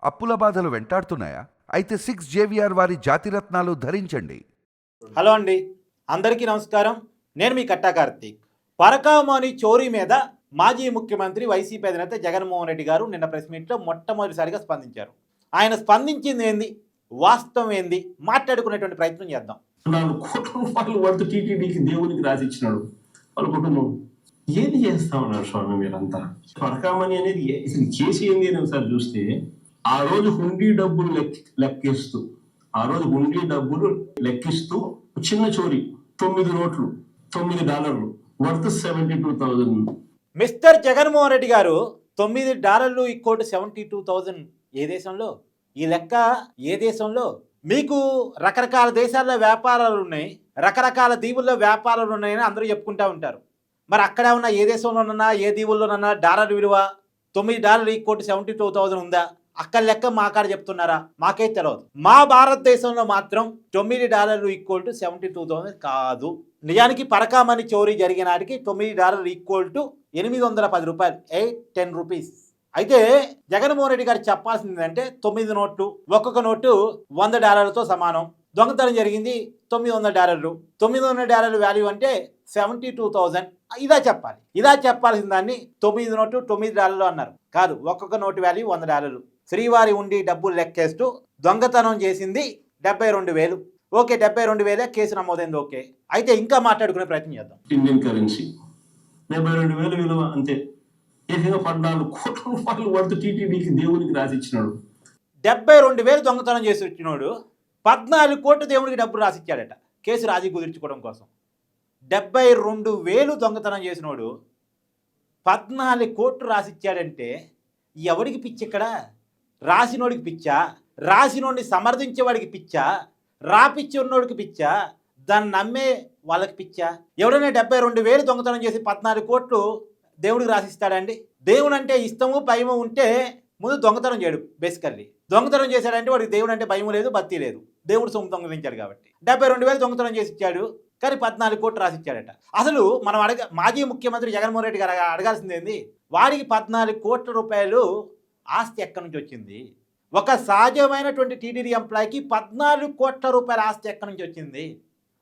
అప్పుల బాధలు వెంటాడుతున్నాయా? అయితే 6 జేవిఆర్ వారి జాతిరత్నాలు ధరించండి. హలో అండి, అందరికీ నమస్కారం. నేను మీ కట్టా కార్తీక్. పరకామణి చోరీ మీద మాజీ ముఖ్యమంత్రి వైసీపీ అధినేత జగన్మోహన్ రెడ్డి గారు నిన్న ప్రెస్ మీట్లో మొట్టమొదటిసారిగా స్పందించారు. ఆయన స్పందించింది ఏంది, వాస్తవం ఏంది, మాట్లాడుకునేటువంటి ప్రయత్నం చేద్దాం. 4 కోట్ల రూపాయలు వర్త్ టీటీడీకి దేవునికి రాసిచ్చినాడు వాళ్ళ కుటుంబం. ఏది చేస్తా ఉన్నారు స్వామి మీరంతా? పరకామణి అనేది అసలు కేసు ఏంది అని ఒకసారి చూస్తే, ఆ రోజు హుండీ డబ్బులు లెక్కిస్తూ చిన్న చోరీ 9 నోట్లు $9 వర్త్ 72,000. మిస్టర్ జగన్మోహన్ రెడ్డి గారు $9 ఈక్వల్ టు 72,000 ఏ దేశంలో? ఈ లెక్క ఏ దేశంలో? మీకు రకరకాల దేశాల్లో వ్యాపారాలు ఉన్నాయి, రకరకాల దీవుల్లో వ్యాపారాలు ఉన్నాయని అందరూ చెప్పుకుంటూ ఉంటారు. మరి అక్కడ ఉన్న ఏ దేశంలోనన్నా ఏ దీవుల్లోనన్నా డాలర్ విలువ $9 ఈక్వల్ టు 72,000 ఉందా? అక్కడ లెక్క మా కాడ చెప్తున్నారా? మాకే తెలియదు. మా భారతదేశంలో మాత్రం $9 ఈక్వల్ టు 72,000 కాదు. నిజానికి పరకామణి చోరీ జరిగిన నాటికి $9 ఈక్వల్ టు 810 రూపాయలు, 810 రూపీస్. అయితే జగన్మోహన్ రెడ్డి గారు చెప్పాల్సింది ఏంటంటే 9 నోట్లు, ఒక్కొక్క నోటు $100తో సమానం. దొంగతనం జరిగింది $900. $900 వాల్యూ అంటే 72,000. ఇదా చెప్పాలి. ఇదా చెప్పాల్సిన దాన్ని 9 నోటు $9 అన్నారు. కాదు, ఒక్కొక్క నోటు వాల్యూ $100. శ్రీవారి ఉండి డబ్బులు లెక్కేస్తూ దొంగతనం చేసింది 72,000. ఓకే, 72,000 కేసు నమోదైంది. ఓకే, అయితే ఇంకా మాట్లాడుకునే ప్రయత్నం చేద్దాం. ఇండియన్ కరెన్సీ 72,000 విలువ అంతే. ఏకంగా 14 కోట్ల రూపాయలు వర్త్ టీటీడీకి దేవునికి రాసిచ్చినాడు. 72,000 దొంగతనం చేసి వచ్చినోడు 14 కోట్లు దేవుడికి డబ్బులు రాసిచ్చాడట కేసు రాజీ కుదుర్చుకోవడం కోసం. 72,000 దొంగతనం చేసినోడు 14 కోట్లు రాసిచ్చాడంటే ఎవడికి పిచ్చి ఇక్కడ? రాసినోడికి పిచ్చా? రాసినోడిని సమర్థించేవాడికి పిచ్చా? రాపిచ్చి ఉన్నోడికి పిచ్చా? దాన్ని నమ్మే వాళ్ళకి పిచ్చా? ఎవడైనా 72,000 దొంగతనం చేసి 14 కోట్లు దేవుడికి రాసిస్తాడండి? దేవుడు అంటే ఇష్టము భయము ఉంటే ముందు దొంగతనం చేయడు. బేసికల్లీ దొంగతనం చేశాడంటే వాడికి దేవుడు అంటే భయం లేదు, భక్తి లేదు. దేవుడు సొమ్ము దొంగలించాడు కాబట్టి 72,000 దొంగతనం చేసి ఇచ్చాడు, కానీ 14 కోట్లు రాసిచ్చాడట. అసలు మనం మాజీ ముఖ్యమంత్రి జగన్మోహన్ రెడ్డి గారు అడగాల్సింది ఏంది? వాడికి 14 కోట్ల రూపాయలు ఆస్తి ఎక్కడి నుంచి వచ్చింది? ఒక సహజమైనటువంటి టీటీడీ ఎంప్లాయీకి 14 కోట్ల రూపాయల ఆస్తి ఎక్కడి నుంచి వచ్చింది?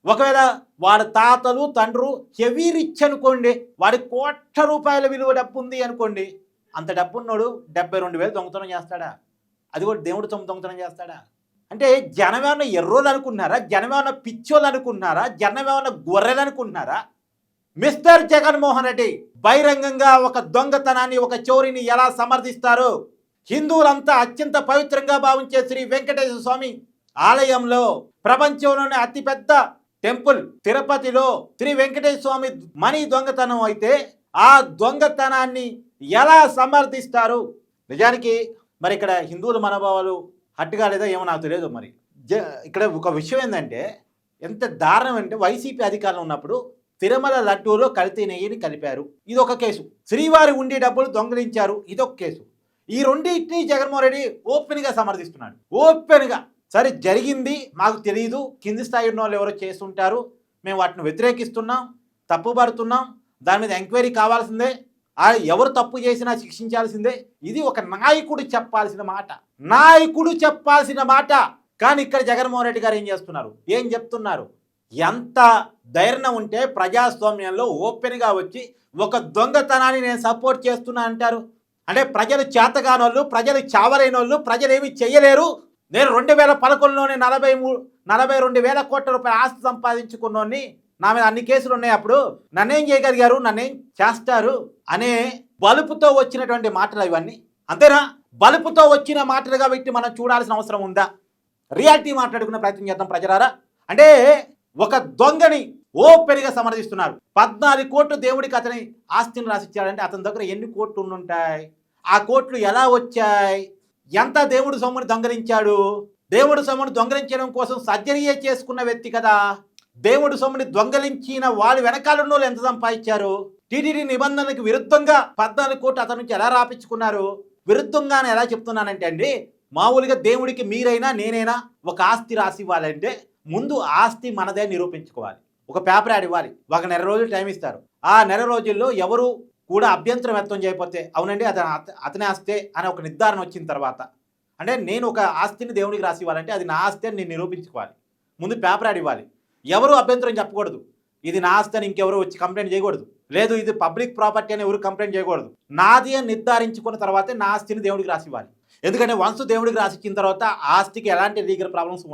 ఒకవేళ వాడి తాతలు తండ్రు హెవీ రిచ్ అనుకోండి, వాడి కోట్ల రూపాయల విలువ డబ్బు ఉంది అనుకోండి, అంత డబ్బు ఉన్నాడు 72,000 దొంగతనం చేస్తాడా? అది కూడా దేవుడు సొమ్ము దొంగతనం చేస్తాడా? అంటే జనం ఏమన్నా ఎర్రోళ్ళు అనుకుంటున్నారా? జనం ఏమన్నా పిచ్చోళ్ళు అనుకుంటున్నారా? జనం ఏమన్నా గొర్రెలు అనుకుంటున్నారా? మిస్టర్ జగన్మోహన్ రెడ్డి బహిరంగంగా ఒక దొంగతనాన్ని, ఒక చోరీని ఎలా సమర్థిస్తారు? హిందువులంతా అత్యంత పవిత్రంగా భావించే శ్రీ వెంకటేశ్వర స్వామి ఆలయంలో, ప్రపంచంలోనే అతిపెద్ద టెంపుల్ తిరుపతిలో శ్రీ వెంకటేశ్వర స్వామి మనీ దొంగతనం అయితే ఆ దొంగతనాన్ని ఎలా సమర్థిస్తారు? నిజానికి మరి ఇక్కడ హిందువుల మనోభావాలు హట్టుగా లేదా ఏమో నాకు తెలియదు. మరి ఇక్కడ ఒక విషయం ఏంటంటే, ఎంత దారుణం అంటే, వైసీపీ అధికారంలో ఉన్నప్పుడు తిరుమల లడ్డూలో కల్తీ నెయ్యిని కలిపారు, ఇదొక కేసు. శ్రీవారి ఉండి డబ్బులు దొంగలించారు, ఇదొక కేసు. ఈ రెండింటిని జగన్మోహన్ రెడ్డి ఓపెన్గా సమర్థిస్తున్నాడు. ఓపెన్గా సరే జరిగింది, మాకు తెలియదు, కింది స్థాయి ఉన్న వాళ్ళు ఎవరో చేస్తుంటారు, మేము వాటిని వ్యతిరేకిస్తున్నాం, తప్పుపడుతున్నాం, దాని మీద ఎంక్వైరీ కావాల్సిందే, ఎవరు తప్పు చేసినా శిక్షించాల్సిందే. ఇది ఒక నాయకుడు చెప్పాల్సిన మాట, నాయకుడు చెప్పాల్సిన మాట. కానీ ఇక్కడ జగన్మోహన్ రెడ్డి గారు ఏం చేస్తున్నారు, ఏం చెప్తున్నారు? ఎంత ధైర్యం ఉంటే ప్రజాస్వామ్యంలో ఓపెన్గా వచ్చి ఒక దొంగతనాన్ని నేను సపోర్ట్ చేస్తున్నా అంటారు? అంటే ప్రజలు చేతగానోళ్ళు, ప్రజలు చావలేని వాళ్ళు, ప్రజలు ఏమి చెయ్యలేరు. నేను 2011లోనే 42,000 కోట్ల రూపాయల ఆస్తి సంపాదించుకున్నోని, నా మీద అన్ని కేసులు ఉన్నాయి, అప్పుడు నన్నేం చేయగలిగారు, నన్నేం చేస్తారు అనే బలుపుతో వచ్చినటువంటి మాటలు ఇవన్నీ. అంతేనా? బలుపుతో వచ్చిన మాటలుగా పెట్టి మనం చూడాల్సిన అవసరం ఉందా? రియాలిటీ మాట్లాడుకునే ప్రయత్నం చేద్దాం ప్రజలారా. అంటే ఒక దొంగని ఓపెన్గా సమర్థిస్తున్నారు. 14 కోట్లు దేవుడికి అతని ఆస్తిని రాసిచ్చాడంటే అతని దగ్గర ఎన్ని కోట్లు ఉండుంటాయి? ఆ కోట్లు ఎలా వచ్చాయి? ఎంత దేవుడు సొమ్ముని దొంగలించాడు? దేవుడు సొమ్ముని దొంగలించడం కోసం సర్జరీయే చేసుకున్న వ్యక్తి కదా. దేవుడు సొమ్ముని దొంగలించిన వాళ్ళు వెనకాలన్న వాళ్ళు ఎంత సంపాదించారు? టీటీడీ నిబంధనలకు విరుద్ధంగా 14 కోట్లు అతని నుంచి ఎలా రాపించుకున్నారు? విరుద్ధంగానే ఎలా చెప్తున్నానంటే అండి, మామూలుగా దేవుడికి మీరైనా నేనైనా ఒక ఆస్తి రాసి ఇవ్వాలంటే ముందు ఆస్తి మనదే నిరూపించుకోవాలి. ఒక పేపర్ యాడ్ ఇవ్వాలి, ఒక నెల రోజులు టైం ఇస్తారు. ఆ నెల రోజుల్లో ఎవరు కూడా అభ్యంతరం వ్యక్తం చేయకపోతే అవునండి అతనే ఆస్తే అనే ఒక నిర్ధారణ వచ్చిన తర్వాత అంటే నేను ఒక ఆస్తిని దేవుడికి రాసి ఇవ్వాలంటే అది నా ఆస్తి అని నేను నిరూపించుకోవాలి. ముందు పేపర్ యాడ్ ఇవ్వాలి. ఎవరు అభ్యంతరం చెప్పకూడదు. ఇది నా ఆస్తి అని ఇంకెవరు వచ్చి కంప్లైంట్ చేయకూడదు. లేదు ఇది పబ్లిక్ ప్రాపర్టీ అని ఎవరు కంప్లైంట్ చేయకూడదు. నాది అని నిర్ధారించుకున్న తర్వాతే నా ఆస్తిని దేవుడికి రాసి ఇవ్వాలి. ఎందుకంటే వన్స్ దేవుడికి రాసి ఇచ్చిన తర్వాత ఆస్తికి ఎలాంటి లీగల్ ప్రాబ్లమ్స్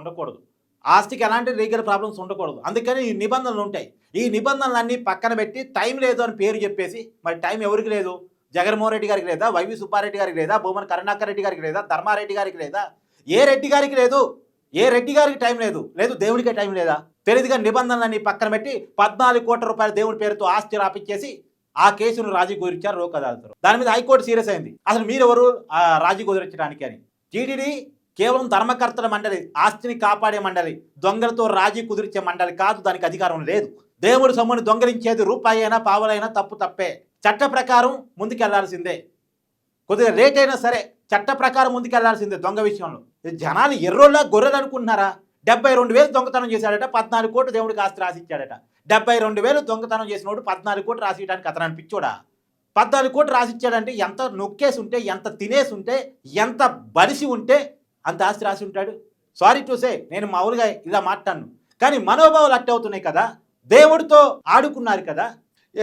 ఉండకూడదు. అందుకని ఈ నిబంధనలు ఉంటాయి. ఈ నిబంధనలన్నీ పక్కన పెట్టి టైం లేదు అని పేరు చెప్పేసి, మరి టైం ఎవరికి లేదు? జగన్మోహన్ రెడ్డి గారికి లేదా? వైవి సుబ్బారెడ్డి గారికి లేదా? భూమన కరుణాకర్ రెడ్డి గారికి లేదా? ధర్మారెడ్డి గారికి లేదా? ఏ రెడ్డి గారికి లేదు? ఏ రెడ్డి గారికి టైం లేదు? లేదు దేవుడికే టైం లేదా? తెలియదుగా నిబంధనలన్నీ పక్కన పెట్టి 14 కోట్ల రూపాయల దేవుడి పేరుతో ఆస్తి రాపిచ్చేసి ఆ కేసును రాజీ కుదిర్చారు లోక్ అదాలత్లో. దాని మీద హైకోర్టు సీరియస్ అయింది. అసలు మీరెవరు రాజీ కుదిరించడానికి అని. టీటీడీ కేవలం ధర్మకర్తల మండలి, ఆస్తిని కాపాడే మండలి, దొంగలతో రాజీ కుదిరించే మండలి కాదు. దానికి అధికారం లేదు. దేవుడి సొమ్ముని దొంగలించేది రూపాయి అయినా పావులైనా తప్పే. చట్ట ప్రకారం ముందుకెళ్లాల్సిందే. కొద్దిగా లేట్ అయినా సరే చట్ట ప్రకారం ముందుకెళ్లాల్సిందే. దొంగ విషయంలో జనాలు ఎర్రోళ్ళ గొర్రెలు అనుకుంటున్నారా? 72,000 దొంగతనం చేశాడట, 14 కోట్లు దేవుడికి ఆస్తి రాసిచ్చాడట. 72,000 దొంగతనం చేసినోడు 14 కోట్లు రాసియడానికి అతను పిచ్చోడా? 14 కోట్లు రాసిచ్చాడంటే ఎంత నొక్కేసి ఉంటే, ఎంత తినేసి ఉంటే, ఎంత బలిసి ఉంటే అంత ఆస్తి రాసి ఉంటాడు. సారీ టు సే, నేను మామూలుగా ఇలా మాట్లాడను, కానీ మనోభావాలు అట్టే అవుతున్నాయి కదా. దేవుడితో ఆడుకున్నారు కదా.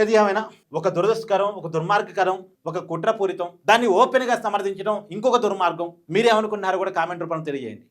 ఏది ఏమైనా ఒక దురదృష్టకరం, ఒక దుర్మార్గకరం, ఒక కుట్రపూరితం. దాన్ని ఓపెన్గా సమర్థించడం ఇంకొక దుర్మార్గం. మీరేమనుకున్నారో కూడా కామెంట్ రూపంలో తెలియజేయండి.